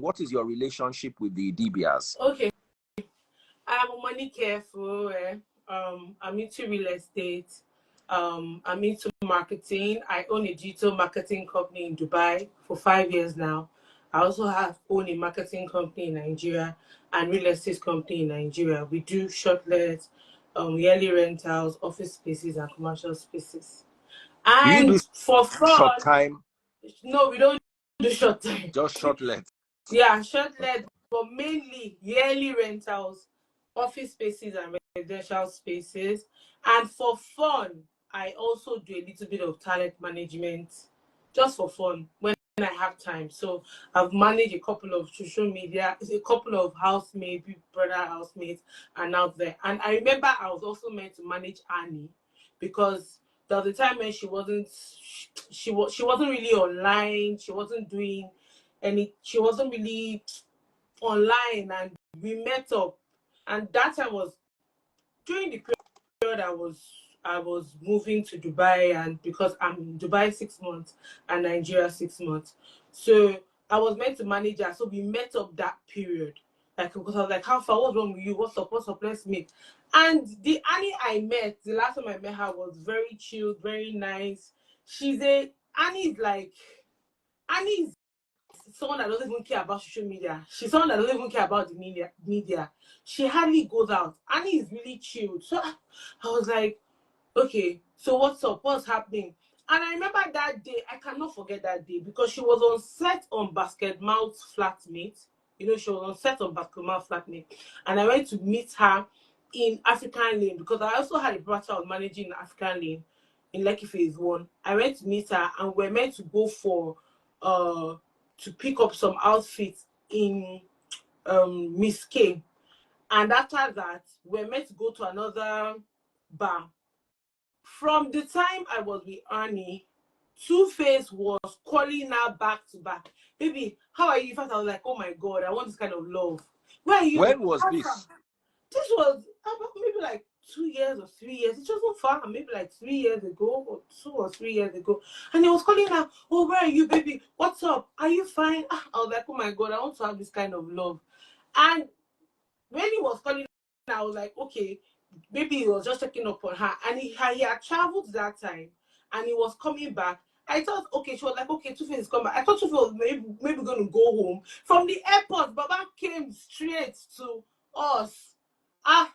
what is your relationship with the Idibias? Okay, I'm money careful. I'm into real estate. I'm into marketing. I own a digital marketing company in Dubai for 5 years now. I also own a marketing company in Nigeria and real estate company in Nigeria. We do short-let, yearly rentals, office spaces, and commercial spaces. Do you do And for short fun, time? no, we don't do short time. Just short-let? Yeah, short-let, but mainly yearly rentals, office spaces, and residential spaces. And for fun, I also do a little bit of talent management, just for fun when I have time. So I've managed a couple of social media, a couple of housemates, big brother housemates, and out there. And I remember I was also meant to manage Annie because there was a time when she wasn't really online. She wasn't doing she wasn't really online, and we met up, and that time was during the period I was moving to Dubai, and because I'm in Dubai 6 months and Nigeria 6 months, so I was meant to manage her. So we met up that period, like, because I was like, how far, what's wrong with you, what's up, let's meet. And the Annie I met, the last time I met her, was very chilled, very nice. Annie is someone that doesn't even care about social media. She's someone that doesn't even care about the media. She hardly goes out. Annie is really chilled. So I was like, okay, so what's up? What's happening? And I remember that day, I cannot forget that day, because she was on set on Basket Mouth's Flatmate. You know, she was on set on Basket Mouth Flatmate. And I went to meet her in African Lane, because I also had a brother I was managing in African Lane in Lekki Phase 1. I went to meet her, and we're meant to go for to pick up some outfits in Miss K. And after that, we're meant to go to another bar. From the time I was with Annie, Two-Face was calling her back to back. Baby, how are you? In fact, I was like, oh my God, I want this kind of love. Where are you? When was this? This was about maybe like 2 years or 3 years. It wasn't far, maybe like 3 years ago, or 2 or 3 years ago. And he was calling her, oh, where are you, baby? What's up? Are you fine? I was like, oh my God, I want to have this kind of love. And when he was calling her, I was like, okay, maybe he was just checking up on her. And he had traveled that time, and he was coming back. I thought, okay, she was like, okay, Two-Face is coming back. I thought Two-Face was maybe going to go home. From the airport, Baba came straight to us. I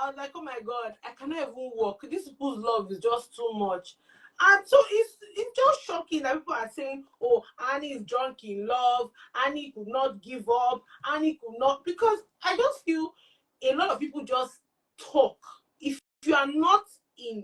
was like, oh my God, I cannot even walk. This people's love is just too much. And so it's just shocking that people are saying, oh, Annie is drunk in love, Annie could not give up, Annie could not, because I just feel a lot of people just talk. If you are not in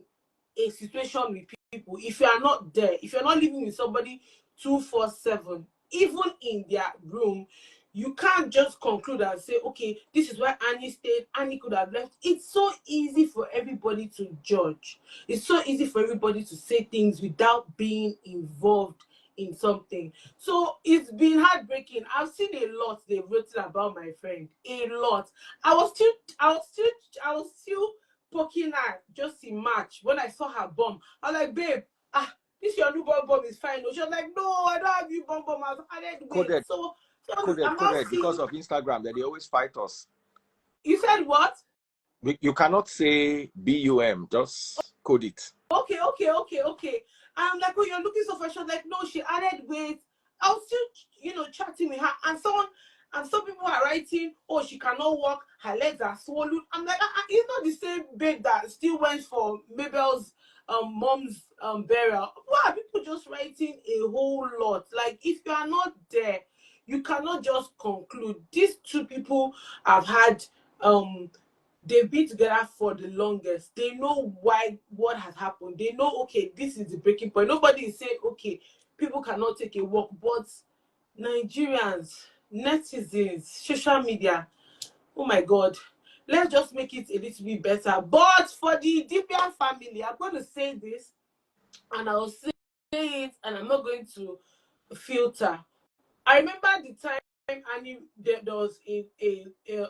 a situation with people, if you are not there, if you're not living with somebody 247, even in their room, you can't just conclude and say, okay, this is where Annie stayed, Annie could have left. It's so easy for everybody to judge. It's so easy for everybody to say things without being involved in something. So it's been heartbreaking. I've seen a lot they've written about my friend. A lot. I was still poking her just in March when I saw her bum. I was like, babe, this your newborn bum is fine. She was like, no, I don't have you bum. I've added weight. Coded. So Coded. Because of Instagram, that they always fight us. You said what? You cannot say BUM, just code it. Okay. I'm like, oh, you're looking so fresh. I was like, no, she added weight. I was still, chatting with her, and some people are writing, oh, she cannot walk, her legs are swollen. I'm like, it's not the same babe that still went for Mabel's mom's burial. Why are people just writing a whole lot? Like, if you are not there, you cannot just conclude. These two people have had they've been together for the longest. They know what has happened. They know, okay, this is the breaking point. Nobody is saying, okay, people cannot take a walk. But Nigerians, netizens, social media, oh my God, let's just make it a little bit better. But for the Idibia family, I'm going to say this, and I'll say it, and I'm not going to filter. I remember the time Annie, there was a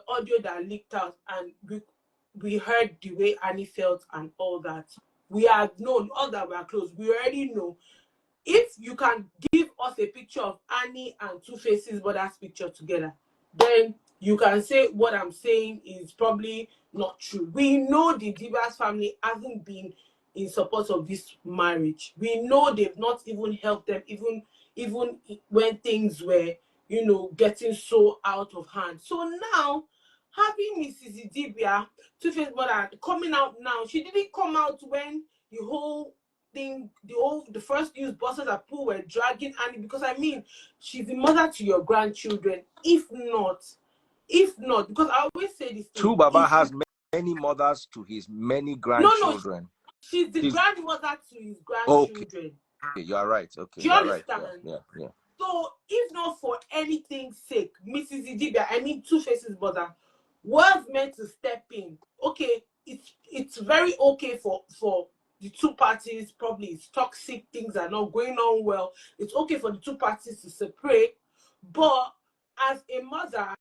audio that leaked out, and we heard the way Annie felt and all that. We had known all that we are close. We already know. If you can give us post a picture of Annie and Two-Face's brother's picture together, then you can say what I'm saying is probably not true. We know the Idibia's family hasn't been in support of this marriage. We know they've not even helped them, even when things were, you know, getting so out of hand. So now, having Mrs. Idibia, Two-Face mother, coming out now, she didn't come out when the whole thing, the first news busters at pool were dragging Annie, because I mean, she's the mother to your grandchildren. If not, because I always say this thing. True Baba has many mothers to his many grandchildren. No, she's the grandmother to his grandchildren. Okay, you are right. Okay, Do you understand? Right. Yeah. So, if not for anything's sake, Mrs. Idibia, I mean Two-Face's mother, was meant to step in. Okay, it's very okay for the two parties. Probably it's toxic, things are not going on well. It's okay for the two parties to separate. But as a mother,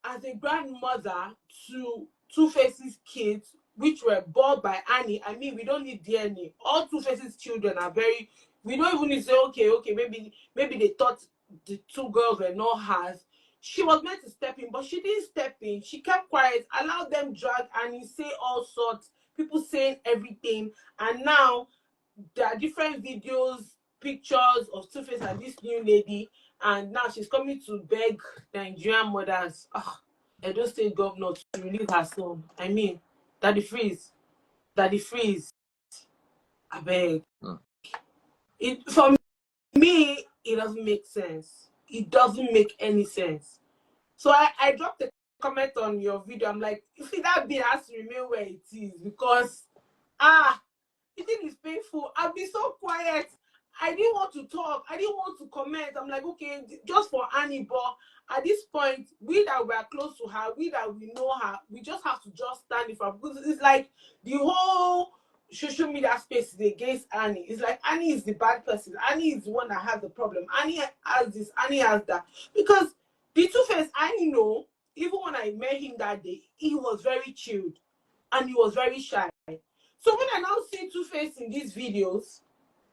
as a grandmother to Two-Face's kids, which were born by Annie, I mean, we don't need DNA. All Two-Face's children are very. We don't even need to say, okay, maybe they thought the two girls were not hers. She was meant to step in, but she didn't step in. She kept quiet, allowed them drag and say all sorts, people saying everything. And now there are different videos, pictures of Two-Face and this new lady. And now she's coming to beg Nigerian mothers, Edo State governor, to release her son. I mean, Daddy Freeze, I beg. For me, it doesn't make sense. It doesn't make any sense. So I dropped a comment on your video. I'm like, you see, that bill has to remain where it is, because the thing is painful. I'll be so quiet. I didn't want to talk. I didn't want to comment. I'm like, okay, just for Annie, but at this point, we that were close to her, we that we know her, we just have to just stand in front, because it's like the whole social media space is against Annie. It's like Annie is the bad person. Annie is the one that has the problem. Annie has this, Annie has that. Because the Two-Face, I know, even when I met him that day, he was very chilled and he was very shy. So when I now see Two-Face in these videos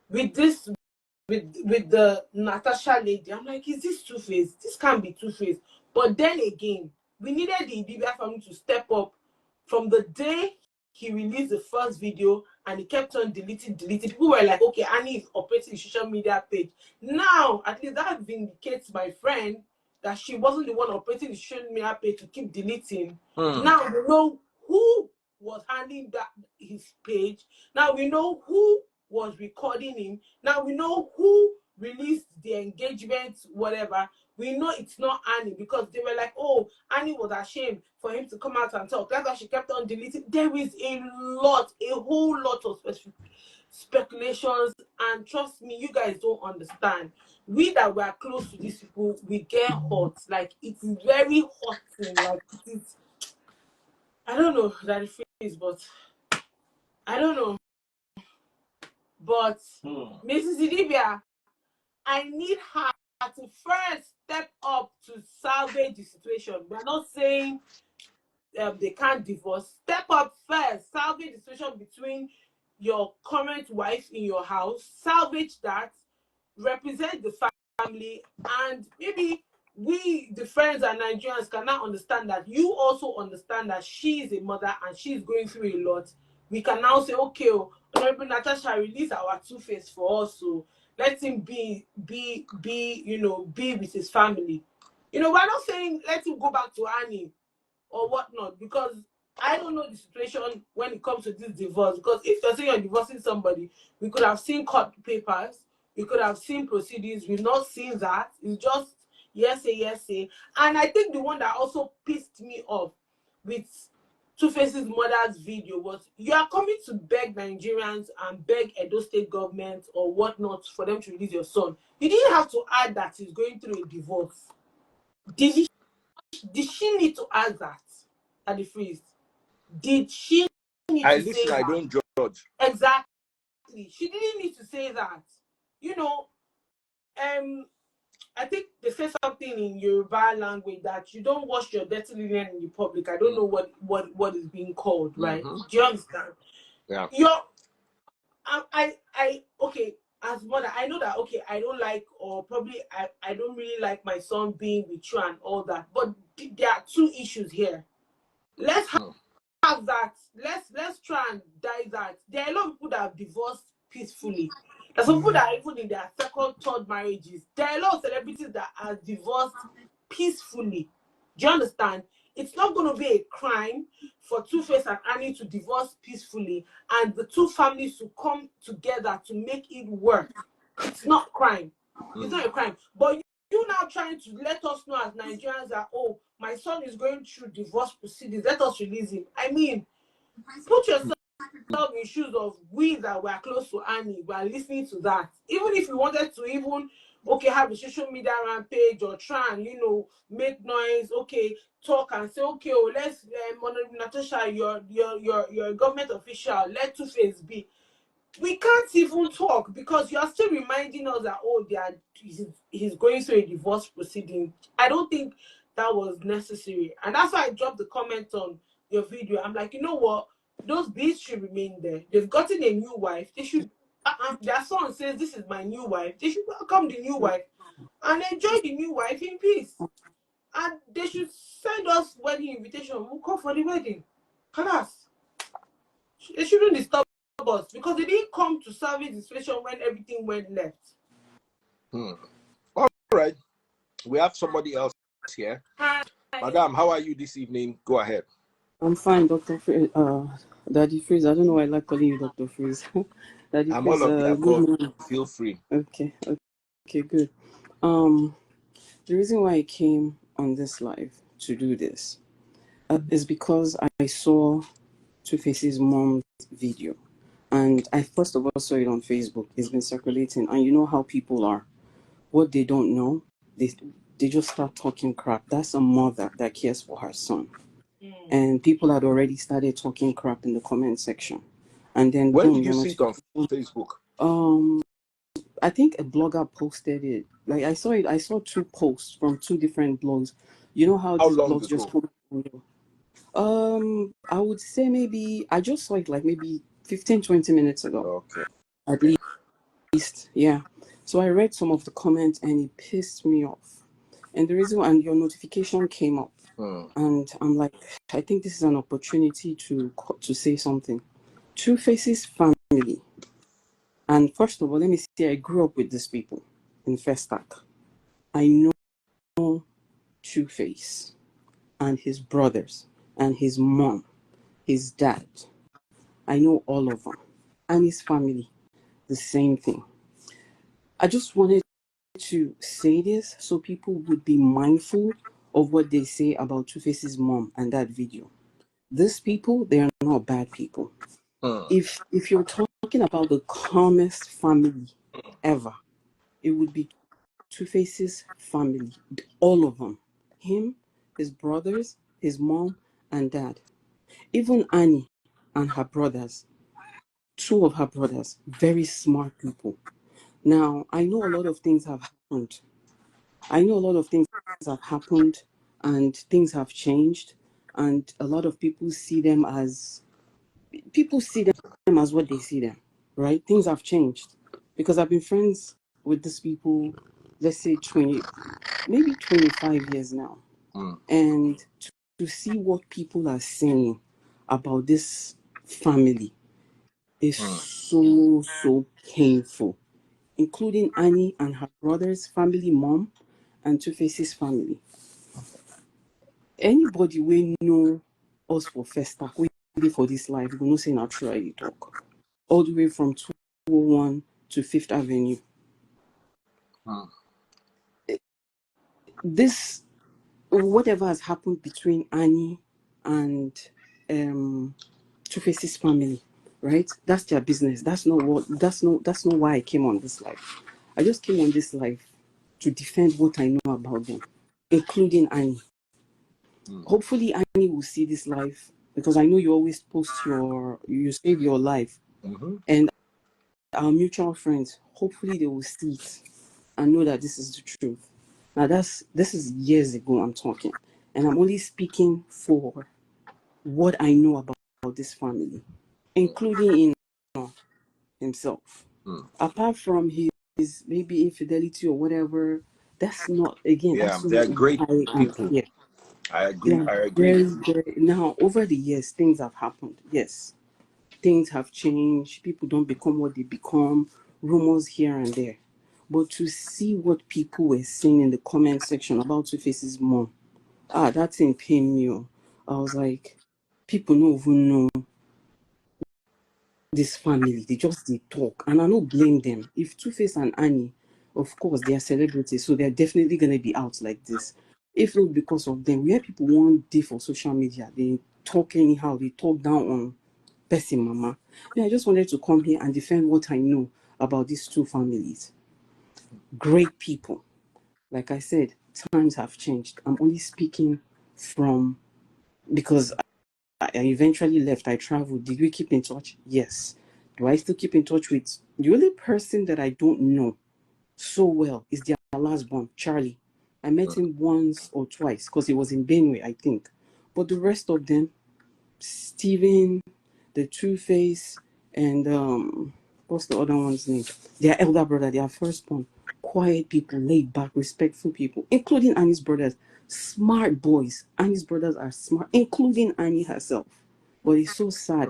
with the Natasha lady, I'm like, is this Two-Face? This can't be Two-Face. But then again, we needed the Idibia family to step up from the day he released the first video, and he kept on deleting. People were like, okay, Annie is operating his social media page. Now, at least that vindicates my friend that she wasn't the one operating the social media page to keep deleting. Now we know who was handling his page. Now we know who was recording him. Now we know who released the engagement, whatever. We know it's not Annie, because they were like, oh, Annie was ashamed for him to come out and talk. That's why she kept on deleting. There is a whole lot of speculations, and trust me, you guys don't understand. We that were close to these people, we get hot. Like, it's very hot. Like, it is. I don't know that it feels, but I don't know. But Mrs. Idibia, I need her to first step up to salvage the situation. We're not saying they can't divorce. Step up first, salvage the situation between your current wife in your house, salvage that, represent the family, and maybe we, the friends and Nigerians, cannot understand that. You also understand that she is a mother and she's going through a lot. We can now say, okay, Honorable Natasha, release our Two-Face for us, so let him be with his family. We're not saying let him go back to Annie or whatnot, because I don't know the situation when it comes to this divorce. Because if you're saying you're divorcing somebody, we could have seen court papers, we could have seen proceedings. We've not seen that. It's just yes say. And I think the one that also pissed me off with Two-Face's mother's video was, you are coming to beg Nigerians and beg Edo State government or whatnot for them to release your son. You didn't have to add that he's going through a divorce. Did she need to add that at the freeze? Did she need to say that? I don't judge. Exactly. She didn't need to say that. I think they say something in Yoruba language that you don't wash your dirty linen in the public. I don't know what is being called, right? Do you understand? Yeah. Okay. as mother, I know that okay, I don't like, or probably I don't really like my son being with you and all that. But there are two issues here. Let's have that. Let's try and die that. There are a lot of people that have divorced peacefully. There's some people that are even in their second, third marriages. There are a lot of celebrities that are divorced peacefully. Do you understand? It's not going to be a crime for Two-Face and Annie to divorce peacefully and the two families to come together to make it work. It's not crime. It's not a crime. But you now trying to let us know as Nigerians that, oh, my son is going through divorce proceedings, let us release him. I mean, put yourself in shoes of we that were close to Annie, we are listening to that. Even if we wanted to even, okay, have a social media rampage or try and, make noise, okay, talk and say, okay, oh, let's, Natasha, you're a government official, let Two-Face be. We can't even talk because you are still reminding us that, oh, he's going through a divorce proceeding. I don't think that was necessary. And that's why I dropped the comment on your video. I'm like, you know what? Those beasts should remain there. They've gotten a new wife. They should, their son says, this is my new wife. They should welcome the new wife and enjoy the new wife in peace. And they should send us wedding invitation. We'll come for the wedding. Halas. They shouldn't disturb us because they didn't come to service the situation when everything went left. All right. We have somebody else here. Hi. Madam, how are you this evening? Go ahead. I'm fine, Dr. Daddy Freeze. I don't know why I like calling you Dr. Freeze. Daddy I'm Freeze, all of the good above. morning. Feel free. Okay, good. The reason why I came on this live to do this is because I saw Two-Face's mom's video. And I first of all saw it on Facebook. It's been circulating. And you know how people are. What they don't know, they just start talking crap. That's a mother that cares for her son. And people had already started talking crap in the comment section. And then When did you see it on Facebook? I think a blogger posted it. Like I saw two posts from two different blogs. You know how these blogs just come I would say maybe I just saw it like maybe 15-20 minutes ago. Okay. At least, yeah. So I read some of the comments and it pissed me off. And the reason, and your notification came up, and I'm like, I think this is an opportunity to say something. Two-Face's family. And first of all, let me say I grew up with these people in Festac. I know Two-Face and his brothers and his mom, his dad. I know all of them. And his family, the same thing. I just wanted to say this so people would be mindful of what they say about Two-Face's mom and that video. These people, they are not bad people. If you're talking about the calmest family ever, it would be Two-Face's family, all of them. Him, his brothers, his mom, and dad. Even Annie and her brothers, two of her brothers, very smart people. Now, I know a lot of things have happened. And things have changed. And a lot of people see them as what they see them, right? Things have changed. Because I've been friends with these people, let's say maybe 25 years now. And to see what people are saying about this family is so painful, including Annie and her brother's family, mom, and Two-Face's family. Anybody we know us for Festac, we live for this life, we know say naturally talk. All the way from 201 to 5th Avenue. This, whatever has happened between Annie and Two-Face's family, right? That's their business. That's not why I came on this life. I just came on this life to defend what I know about them, including Annie. Hopefully Annie will see this life because I know you always post you save your life. And our mutual friends, hopefully they will see it and know that this is the truth. Now this is years ago I'm talking, and I'm only speaking for what I know about this family, including himself. Apart from his maybe infidelity or whatever, that's not, again, Yeah, that's they're not great why I'm people. here. I They agree. are I agree. very, very, now over the years, things have happened. Yes, things have changed. People don't become what they become, rumors here and there. But to see what people were saying in the comment section about Two Faces mom, that thing pained me. Oh. I was like, people don't even know this family. They talk. And I don't blame them. If Two Face and Annie, of course, they are celebrities, so they're definitely gonna be out like this. If not because of them, where people want day for social media, they talk anyhow, they talk down on person mama. Yeah, I just wanted to come here and defend what I know about these two families. Great people. Like I said, times have changed. I'm only speaking from, because I eventually left. I traveled. Did we keep in touch? Yes. Do I still keep in touch with the only person that I don't know so well is their last born, Charlie. I met him once or twice because he was in Benue, I think. But the rest of them, Steven, the Two Face, and what's the other one's name? Their elder brother, their firstborn. Quiet people, laid back, respectful people, including Annie's brothers. Smart boys. Annie's brothers are smart, including Annie herself. But it's so sad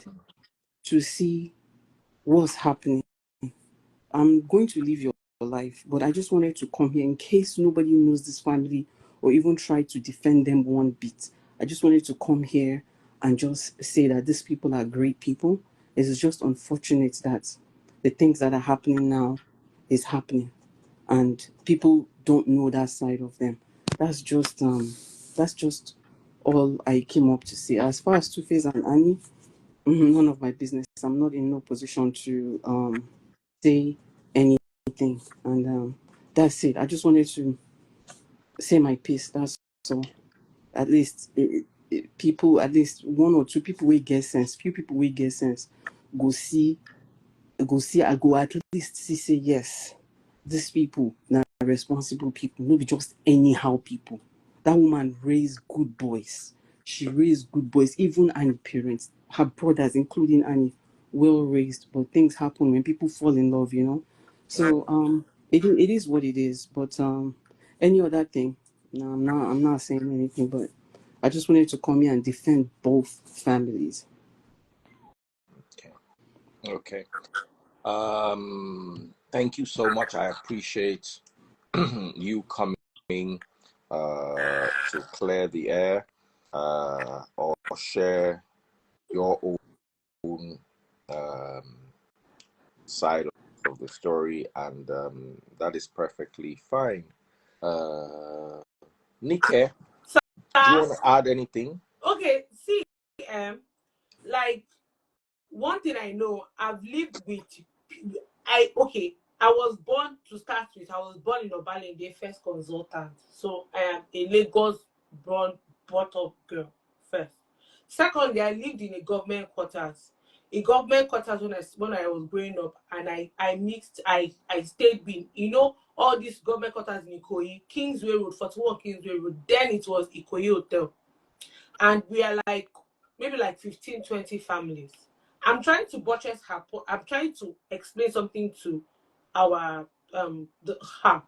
to see what's happening. I'm going to live your life, but I just wanted to come here in case nobody knows this family or even try to defend them one bit. I just wanted to come here and just say that these people are great people. It is just unfortunate that the things that are happening now is happening and people don't know that side of them. That's just all I came up to say. As far as Two Face and Annie, none of my business. I'm not in no position to say anything, and that's it. I just wanted to say my piece. That's all. At least people, at least one or two people will get sense. Few people will get sense. Go see, I go at least see say yes. These people now responsible people, not be just anyhow people. That woman raised good boys. She raised good boys, even Annie parents, her brothers, including Annie, well raised. But things happen when people fall in love, you know. So it is what it is. But any other thing, no, I'm not saying anything. But I just wanted to come here and defend both families. Okay. Okay. Thank you so much. I appreciate you coming to clear the air or share your own side of the story, and that is perfectly fine. Uh, Nike, do you Uh, want to add anything? okay, see, like one thing I know, I've lived with I was born to start with. I was born in Obalende, first consultant. So I am a Lagos born brought up girl first. Secondly, I lived in a government quarters. In government quarters when I was growing up, and I mixed I stayed with all these government quarters in Ikoyi, Kingsway Road, 41 Kingsway Road. Then it was Ikoyi Hotel, and we are like maybe like 15, 20 families. I'm trying to buttress her I'm trying to explain something to our her.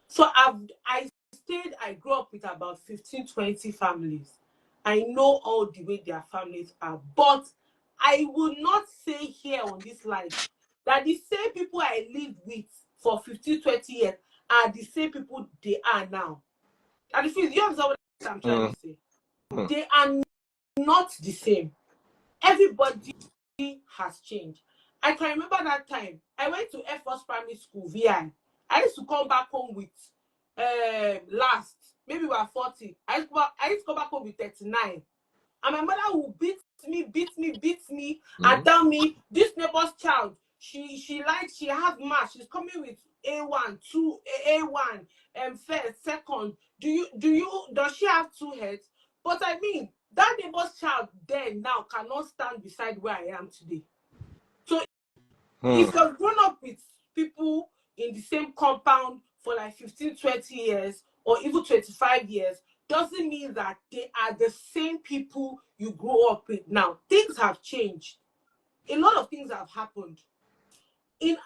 So I grew up with about 15, 20 families. I know all the way their families are, but I will not say here on this live that the same people I lived with for 15, 20 years are the same people they are now. And if you understand what I'm trying Mm, to say, mm, they are not the same. Everybody has changed. I can remember that time I went to Air Force Primary School, VI. I used to come back home with last, maybe we are 40. I used to come back home with 39. And my mother will beat me, and mm, tell me this neighbor's child, she has math, she's coming with A1, two A1, first, second. Does she have two heads? But I mean, that neighbor's child then now cannot stand beside where I am today. So if mm. you've grown up with people in the same compound for like 15, 20 years or even 25 years, doesn't mean that they are the same people you grew up with now. Things have changed. A lot of things have happened. In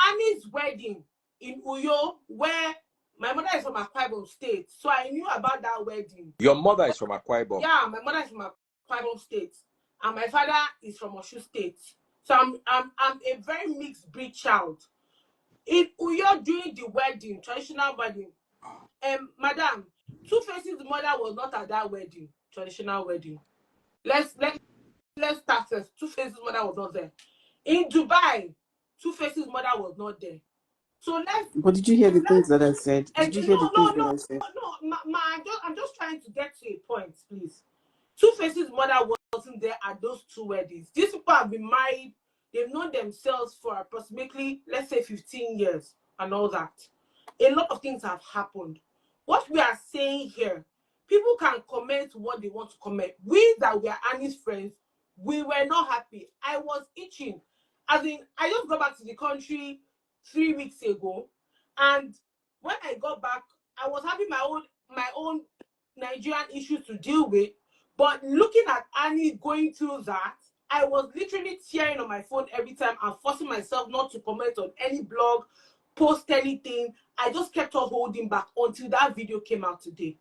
Annie's wedding in Uyo, where my mother is from Akwa Ibom State, so I knew about that wedding. Your mother is from Akwa Ibom? Yeah, my mother is from Akwa Ibom State, and my father is from Osun State. So I'm a very mixed breed child. In Uyo, during the wedding, traditional wedding, madam, Two-Face's mother was not at that wedding, traditional wedding. Let's start first. Two-Face's mother was not there. In Dubai, Two-Face's mother was not there. So let's. But did you hear the things that I said? Did you hear the things that I said? No, I'm just trying to get to a point, please. Two-Face's mother wasn't there at those two weddings. These people have been married. They've known themselves for approximately, let's say, 15 years and all that. A lot of things have happened. What we are saying here, people can comment what they want to comment. We that were Annie's friends, we were not happy. I was itching. As in, I just got back to the country 3 weeks ago, and when I got back, I was having my own Nigerian issues to deal with. But looking at Annie going through that, I was literally tearing on my phone every time and forcing myself not to comment on any blog, post anything. I just kept on holding back until that video came out today.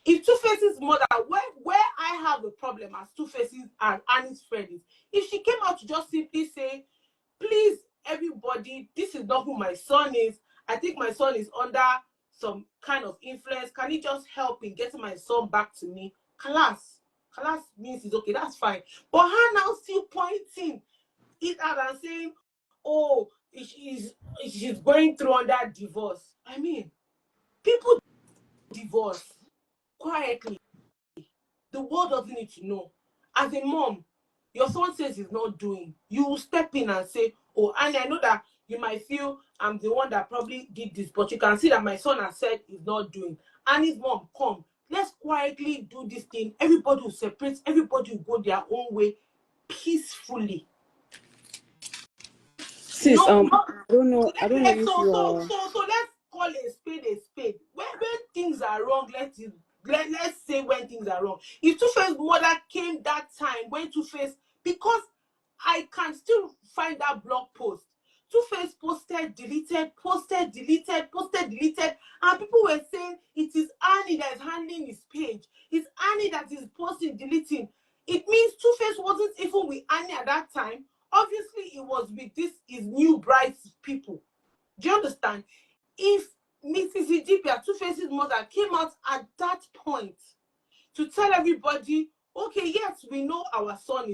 If Two-Face's mother, where I have a problem as Two-Face's and Annie's friend is, if she came out to just simply say, please, everybody, this is not who my son is. I think my son is under some kind of influence. Can you just help in getting my son back to me? Kalas means it's okay, that's fine. But her now still pointing it out and saying, oh, she's going through under divorce. I mean, people divorce quietly. The world doesn't need to know. As a mom, your son says he's not doing, you will step in and say, oh, Annie, I know that you might feel I'm the one that probably did this, but you can see that my son has said he's not doing. Annie's mom, come, let's quietly do this thing. Everybody will separate, everybody will go their own way peacefully. Sis, I don't know if so let's call a spade a spade. When things are wrong, let's say when things are wrong. If Two-Face mother came that time when Two-Face, because I can still find that blog post. Two-Face posted, deleted, posted, deleted, posted, deleted, and people were saying it is Annie that is handling his page. It's Annie that is posting, deleting. It means Two-Face wasn't even with Annie at that time. Obviously, it was with his new bride's people. Do you understand? If Mrs. Idibia, Two-Face's mother, came out at that point to tell everybody, okay, yes, we know our son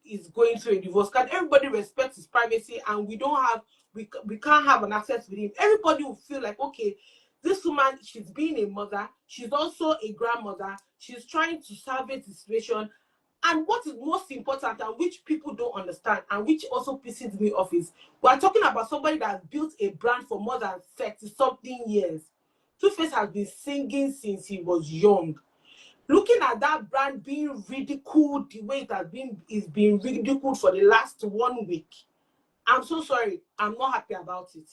is going through a divorce. Can everybody respect his privacy, and we can't have an access with him? Everybody will feel like, okay, this woman, she's being a mother, she's also a grandmother, she's trying to salvage the situation. And what is most important, and which people don't understand, and which also pisses me off, is we're talking about somebody that built a brand for more than 30-something years. Two-Face has been singing since he was young. Looking at that brand being ridiculed the way it's been ridiculed for the last 1 week. I'm so sorry. I'm not happy about it.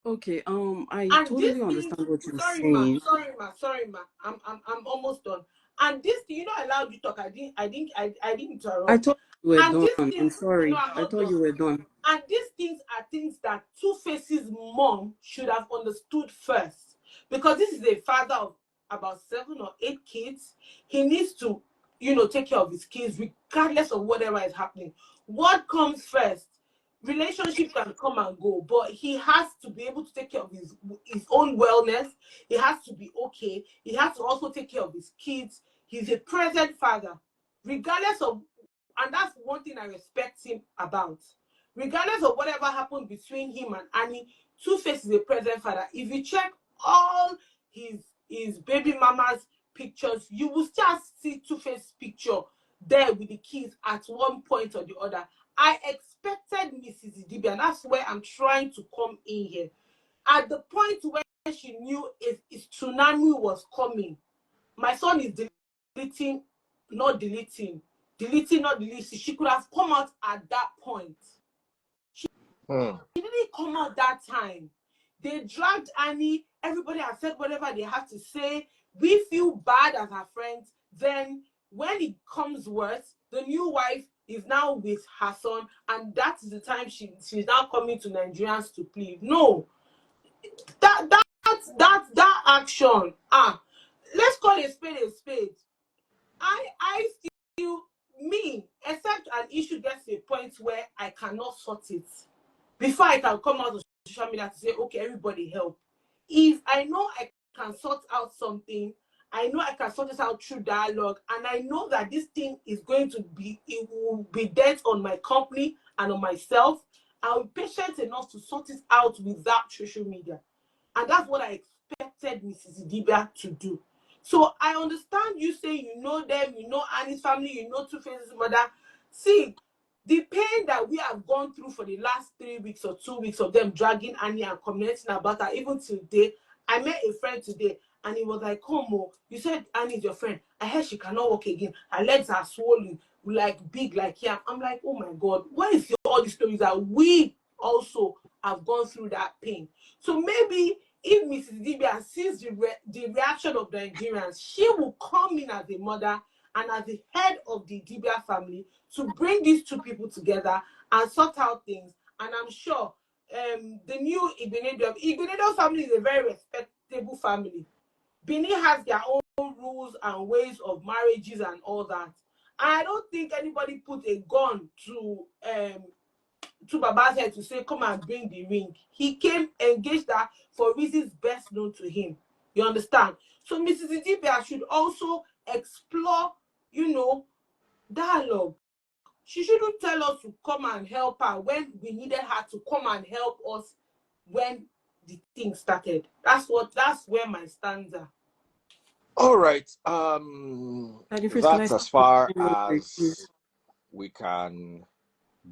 Okay, I totally understand what you're saying. Sorry, ma. I'm almost done. And this thing, I allowed you to talk. I didn't interrupt. I thought you were done. I'm sorry. No, I thought you were done. And these things are things that Two-Face's mom should have understood first. Because this is a father of about 7 or 8 kids. He needs to, take care of his kids regardless of whatever is happening. What comes first? Relationship can come and go, but he has to be able to take care of his own wellness. He has to be okay. He has to also take care of his kids. He's a present father, regardless of, and that's one thing I respect him about. Regardless of whatever happened between him and Annie, Two-Face is a present father. If you check all his baby mama's pictures, you will still see Two-Face picture there with the kids at one point or the other. I expected Mrs. Idibia, and that's where I'm trying to come in here. At the point where she knew if tsunami was coming, my son is deleting, not deleting. She could have come out at that point. She didn't come out that time. They dragged Annie. Everybody has said whatever they have to say. We feel bad as her friends. Then when it comes worse, the new wife is now with her son, and that is the time she's now coming to Nigerians to plead. No, that action, let's call a spade a spade. I still, me, except an issue gets to a point where I cannot sort it before I can come out of social media to say, okay, everybody help. If I know I can sort out something, I know I can sort this out through dialogue, and I know that this thing is going to be, it will be dead on my company and on myself, I'll be patient enough to sort it out without social media. And that's what I expected Mrs. Idibia to do. So I understand you saying you know them, you know Annie's family, you know Two-Face's mother. See, the pain that we have gone through for the last 3 weeks or 2 weeks of them dragging Annie and commenting about her, even today. I met a friend today, and he was like, "Come on, you said Annie is your friend. I heard she cannot walk again. Her legs are swollen, like big, like yam." I'm like, oh my God, where is all these stories that we also have gone through that pain? So maybe if Mrs. Idibia sees the reaction of the Nigerians, she will come in as a mother and as the head of the Idibia family to bring these two people together and sort out things. And I'm sure the new Igbenedion family is a very respectable family. Benin has their own rules and ways of marriages and all that. And I don't think anybody put a gun to Baba's head to say, come and bring the ring. He came engaged her for reasons best known to him. You understand? So Mrs. Idibia should also explore, dialogue. She shouldn't tell us to come and help her when we needed her to come and help us when the thing started. That's where my stands are. All right. That's as far as we can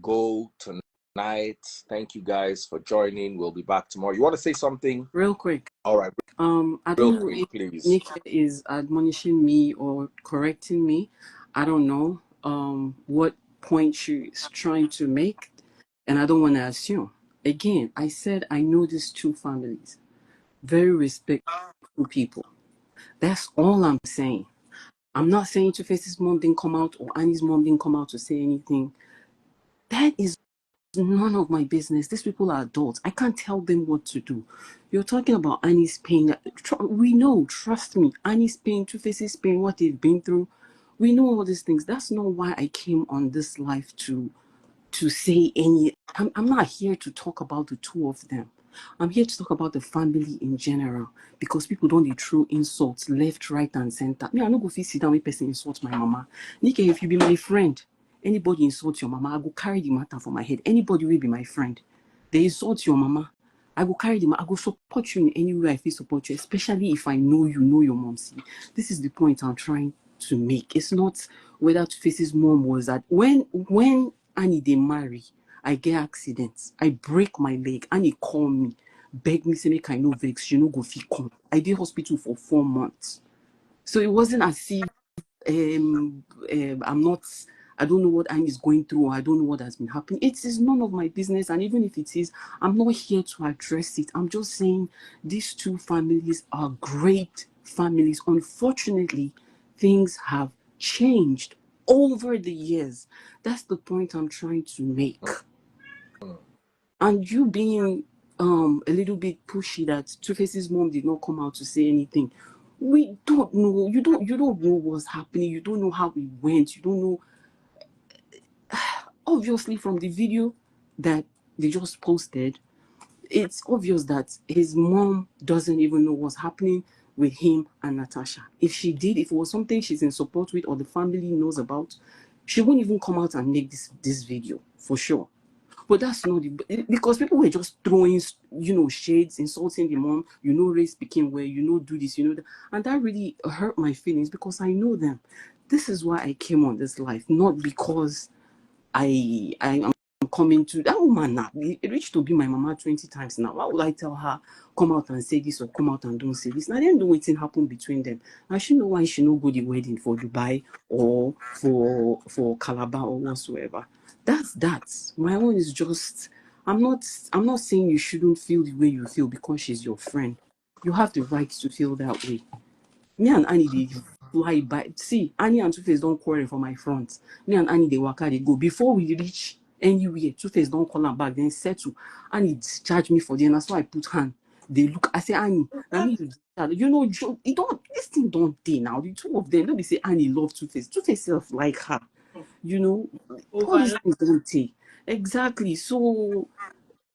go tonight. Thank you guys for joining. We'll be back tomorrow. You want to say something? Real quick. All right. I don't know if Nick is admonishing me or correcting me. I don't know what point she's trying to make, and I don't want to assume. Again, I said I know these two families. Very respectful people. That's all I'm saying. I'm not saying Two-Face's mom didn't come out or Annie's mom didn't come out to say anything. That is none of my business. These people are adults. I can't tell them what to do. You're talking about Annie's pain. We know, trust me, Annie's pain, Two-Face's pain, what they've been through. We know all these things. That's not why I came on this live to say any. I'm not here to talk about the two of them. I'm here to talk about the family in general, because people don't throw insults left, right, and center. Me, I no go fit sit down with person insult my mama. Nike, if you be my friend, anybody insult your mama, I go carry the matter for my head. Anybody will be my friend. They insult your mama, I go carry the matter. I go support you in any way I feel support you, especially if I know you know your mom. See, this is the point I'm trying to make. It's not whether Two-Face's mom was that when Annie they marry, I get accidents, I break my leg, Annie call me, beg me, say make I no vex, you know go fit come. I did hospital for 4 months. So it wasn't as if I don't know what Annie is going through, or I don't know what has been happening. It is none of my business, and even if it is, I'm not here to address it. I'm just saying these two families are great families. Unfortunately, things have changed over the years. That's the point I'm trying to make. And you being a little bit pushy that Two-Face's mom did not come out to say anything. We don't know. You don't know what's happening. You don't know how it went. You don't know. Obviously, from the video that they just posted, it's obvious that his mom doesn't even know what's happening with him and Natasha. If she did, if it was something she's in support with or the family knows about, she wouldn't even come out and make this video, for sure. But that's not because people were just throwing, shades, insulting the mom, race became where, do this, that. And that really hurt my feelings because I know them. This is why I came on this life, not because I'm coming to that woman now. It reached to be my mama 20 times now. Why would I tell her, come out and say this or come out and don't say this? Now, I didn't know what happened between them. I should know why she no go the wedding for Dubai or for Calabar or whatsoever. That's that. My own is just, I'm not saying you shouldn't feel the way you feel because she's your friend. You have the right to feel that way. Me and Annie, fly by. See, Annie and Two-Face don't quarrel for my front. Me and Annie, they waka, they go. Before we reach anywhere, Two-Face don't call her back, then settle. Annie discharge me for the end. That's why I put hand. They look, I say, Annie, now me, you know, this thing don't day now. The two of them, let me say, Annie love Two-Face. Two-Face self like her. You know, all these things don't take. Exactly. So,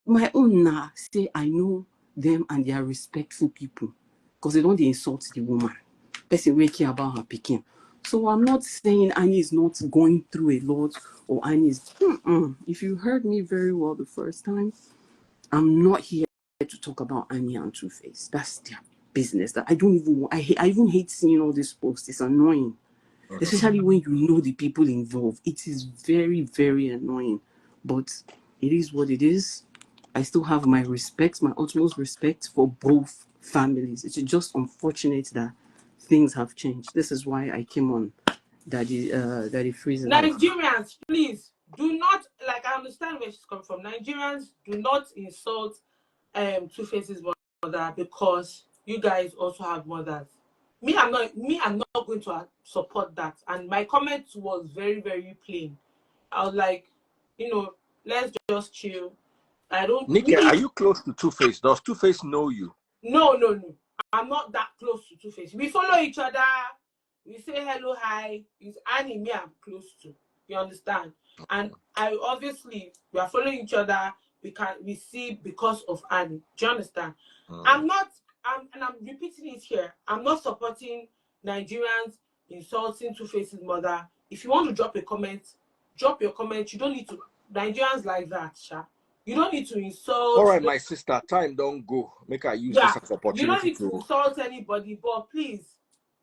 my own now say, I know them and they are respectful people. Because they don't insult the woman. Person will care about her picking. So I'm not saying Annie is not going through a lot or Annie is. If you heard me very well the first time, I'm not here to talk about Annie and Two-Face. That's their business. That I don't even. I even hate seeing all these posts. It's annoying, especially when you know the people involved. It is very, very annoying. But it is what it is. I still have my respect, my utmost respect for both families. It's just unfortunate that things have changed. This is why I came on Daddy Freeze. Nigerians, please do not, like, I understand where she's come from. Nigerians, do not insult Two-Face's mother because you guys also have mothers. I'm not going to support that. And my comment was very, very plain. I was like, you know, let's just chill. Nikki, are you close to Two-Face? Does Two-Face know you? No. I'm not that close to Two-Face. We follow each other. We say hello, hi. It's Annie, me, I'm close to. You understand? And we are following each other. We see because of Annie. Do you understand? I'm repeating it here. I'm not supporting Nigerians insulting Two-Face's mother. If you want to drop a comment, drop your comment. You don't need to. Nigerians like that, Sha. You don't need to insult. All right, my sister, time don't go. Make I use this as opportunity. You don't need to insult anybody, but please,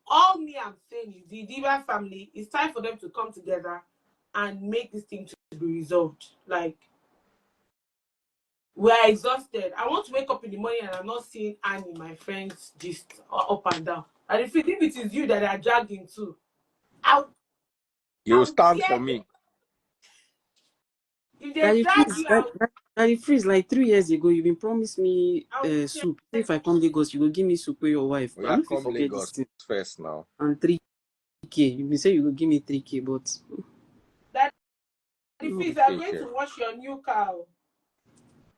all me I'm saying is the Idibia family, it's time for them to come together and make this thing to be resolved. Like, we're exhausted. I want to wake up in the morning and I'm not seeing Annie, my friends, just up and down. And if it is you that are dragging too, you stand for me. If they drag you out, Daddy Freeze, like 3 years ago, you been promised me soup. If I come Lagos, you go give me soup with your wife. We are come Lagos first now. And 3K. You been say you will give me 3K, but Daddy Freeze, I'm going to wash your new car.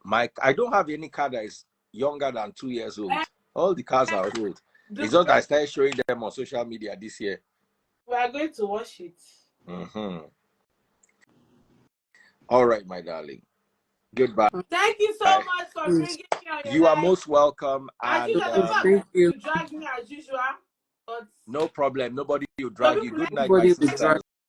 Mike, I don't have any car that is younger than 2 years old. All the cars are old. It's just I started showing them on social media this year. We are going to wash it. All right, my darling. Goodbye. Thank you so much for bringing me on your You are most welcome. And thank you. You drag me as usual. But no problem. Nobody will drag you. Good night, my sister.